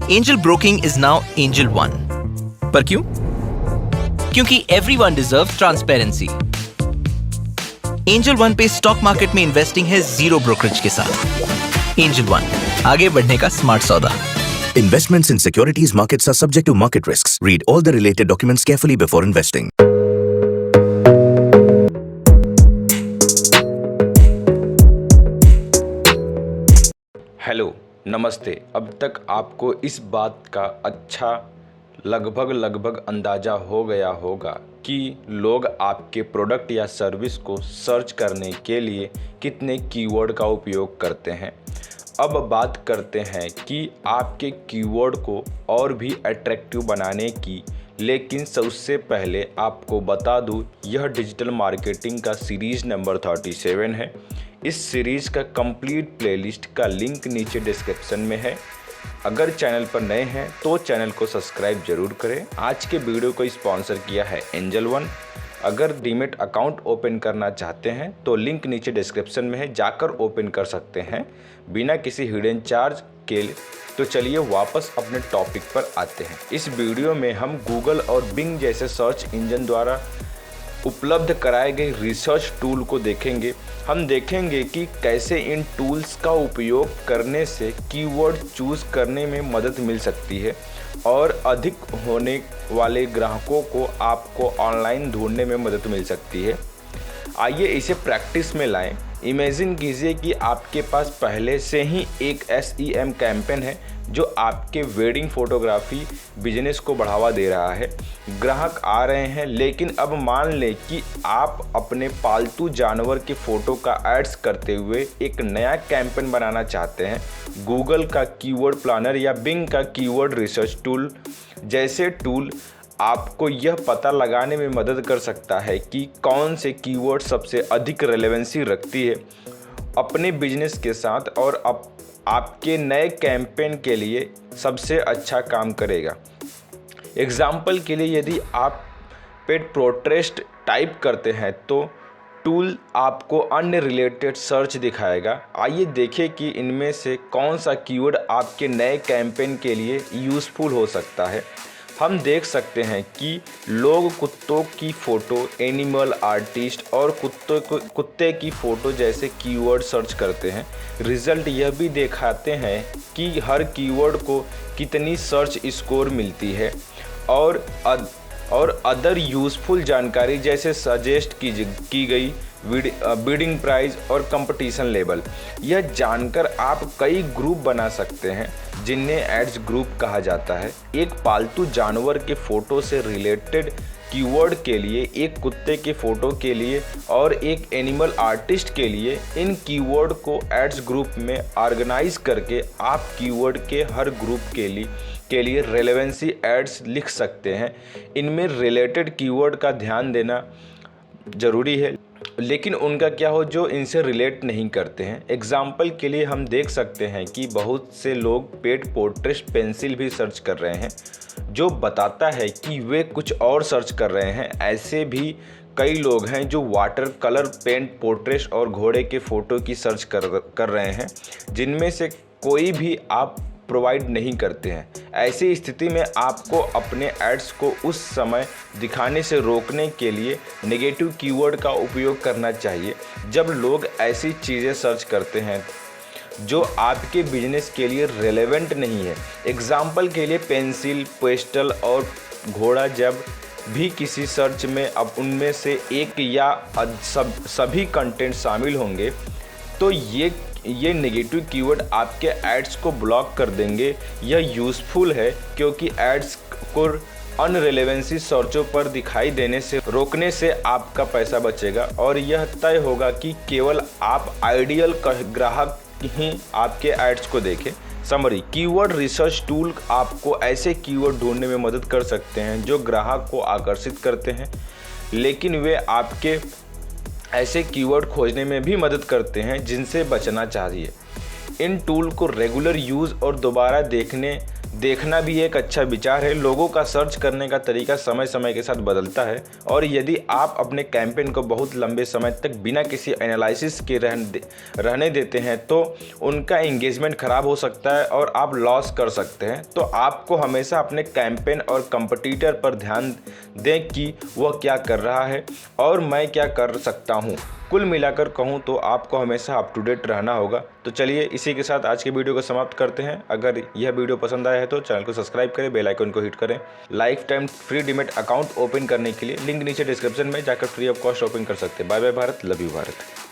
Angel broking is now angel one. पर क्यों? क्योंकि everyone deserves transparency. Angel one पे स्टॉक मार्केट में इन्वेस्टिंग है जीरो ब्रोकरेज के साथ। एंजल वन, आगे बढ़ने का स्मार्ट सौदा। Investments in securities markets are subject to market risks. Read all the related documents carefully before investing. Hello, नमस्ते। अब तक आपको इस बात का अच्छा लगभग अंदाज़ा हो गया होगा कि लोग आपके प्रोडक्ट या सर्विस को सर्च करने के लिए कितने कीवर्ड का उपयोग करते हैं। अब बात करते हैं कि आपके कीवर्ड को और भी अट्रैक्टिव बनाने की, लेकिन सबसे पहले आपको बता दूं, यह डिजिटल मार्केटिंग का सीरीज़ नंबर 37 है। इस सीरीज़ का कंप्लीट प्लेलिस्ट का लिंक नीचे डिस्क्रिप्शन में है। अगर चैनल पर नए हैं तो चैनल को सब्सक्राइब जरूर करें। आज के वीडियो को स्पॉन्सर किया है एंजल वन। अगर डीमेट अकाउंट ओपन करना चाहते हैं तो लिंक नीचे डिस्क्रिप्शन में है, जाकर ओपन कर सकते हैं बिना किसी हिडन चार्ज के। तो चलिए वापस अपने टॉपिक पर आते हैं। इस वीडियो में हम गूगल और बिंग जैसे सर्च इंजन द्वारा उपलब्ध कराए गए रिसर्च टूल को देखेंगे। हम देखेंगे कि कैसे इन टूल्स का उपयोग करने से कीवर्ड चूज़ करने में मदद मिल सकती है और अधिक होने वाले ग्राहकों को आपको ऑनलाइन ढूंढने में मदद मिल सकती है। आइए इसे प्रैक्टिस में लाएं। इमेजिन कीजिए कि आपके पास पहले से ही एक SEM कैंपेन है जो आपके वेडिंग फोटोग्राफी बिजनेस को बढ़ावा दे रहा है। ग्राहक आ रहे हैं, लेकिन अब मान लें कि आप अपने पालतू जानवर के फ़ोटो का एड्स करते हुए एक नया कैंपेन बनाना चाहते हैं। गूगल का कीवर्ड प्लानर या बिंग का कीवर्ड रिसर्च टूल जैसे टूल आपको यह पता लगाने में मदद कर सकता है कि कौन से कीवर्ड सबसे अधिक रेलेवेंसी रखती है अपने बिजनेस के साथ और आपके नए कैंपेन के लिए सबसे अच्छा काम करेगा। एग्जाम्पल के लिए, यदि आप पेट पोर्ट्रेट टाइप करते हैं तो टूल आपको अन्य रिलेटेड सर्च दिखाएगा। आइए देखें कि इनमें से कौन सा कीवर्ड आपके नए कैंपेन के लिए यूज़फुल हो सकता है। हम देख सकते हैं कि लोग कुत्तों की फ़ोटो, एनिमल आर्टिस्ट और कुत्ते की फ़ोटो जैसे कीवर्ड सर्च करते हैं। रिज़ल्ट यह भी दिखाते हैं कि हर कीवर्ड को कितनी सर्च स्कोर मिलती है और अदर यूज़फुल जानकारी जैसे सजेस्ट की गई बिडिंग प्राइस और कंपटीशन लेवल। यह जानकर आप कई ग्रुप बना सकते हैं जिन्हें एड्स ग्रुप कहा जाता है। एक पालतू जानवर के फ़ोटो से रिलेटेड कीवर्ड के लिए, एक कुत्ते के फ़ोटो के लिए और एक एनिमल आर्टिस्ट के लिए। इन कीवर्ड को एड्स ग्रुप में ऑर्गेनाइज करके आप कीवर्ड के हर ग्रुप के लिए रेलेवेंसी एड्स लिख सकते हैं। इनमें रिलेटेड कीवर्ड का ध्यान देना ज़रूरी है, लेकिन उनका क्या हो जो इनसे रिलेट नहीं करते हैं। एग्जाम्पल के लिए हम देख सकते हैं कि बहुत से लोग पेट पोर्ट्रेट पेंसिल भी सर्च कर रहे हैं, जो बताता है कि वे कुछ और सर्च कर रहे हैं। ऐसे भी कई लोग हैं जो वाटर कलर पेंट पोर्ट्रेट और घोड़े के फ़ोटो की सर्च कर रहे हैं, जिनमें से कोई भी आप प्रोवाइड नहीं करते हैं। ऐसी स्थिति में आपको अपने एड्स को उस समय दिखाने से रोकने के लिए नेगेटिव कीवर्ड का उपयोग करना चाहिए। जब लोग ऐसी चीज़ें सर्च करते हैं जो आपके बिजनेस के लिए रेलेवेंट नहीं है, एग्जाम्पल के लिए पेंसिल, पेस्टल और घोड़ा, जब भी किसी सर्च में अब उनमें से एक या सभी कंटेंट शामिल होंगे तो ये नेगेटिव कीवर्ड आपके एड्स को ब्लॉक कर देंगे। यह यूज़फुल है क्योंकि एड्स को अनरिलेवेंसी सर्चों पर दिखाई देने से रोकने से आपका पैसा बचेगा और यह तय होगा कि केवल आप आइडियल ग्राहक ही आपके एड्स को देखें। समरी, कीवर्ड रिसर्च टूल आपको ऐसे कीवर्ड ढूंढने में मदद कर सकते हैं जो ग्राहक को आकर्षित करते हैं, लेकिन वे आपके ऐसे कीवर्ड खोजने में भी मदद करते हैं जिनसे बचना चाहिए। इन टूल को रेगुलर यूज़ और दोबारा देखने देखना भी एक अच्छा विचार है। लोगों का सर्च करने का तरीका समय समय के साथ बदलता है और यदि आप अपने कैंपेन को बहुत लंबे समय तक बिना किसी एनालिसिस के रहने देते हैं तो उनका एंगेजमेंट खराब हो सकता है और आप लॉस कर सकते हैं। तो आपको हमेशा अपने कैंपेन और कंपटीटर पर ध्यान दें कि वह क्या कर रहा है और मैं क्या कर सकता हूँ। कुल मिलाकर कहूँ तो आपको हमेशा अप टू डेट रहना होगा। तो चलिए इसी के साथ आज की वीडियो को समाप्त करते हैं। अगर यह वीडियो पसंद आया है तो चैनल को सब्सक्राइब करें, बेल आइकन को हिट करें। Life time free demat account open करने के लिए लिंक नीचे डिस्क्रिप्शन में जाकर फ्री ऑफ कॉस्ट ओपन कर सकते हैं। Bye bye Bharat, love you Bharat.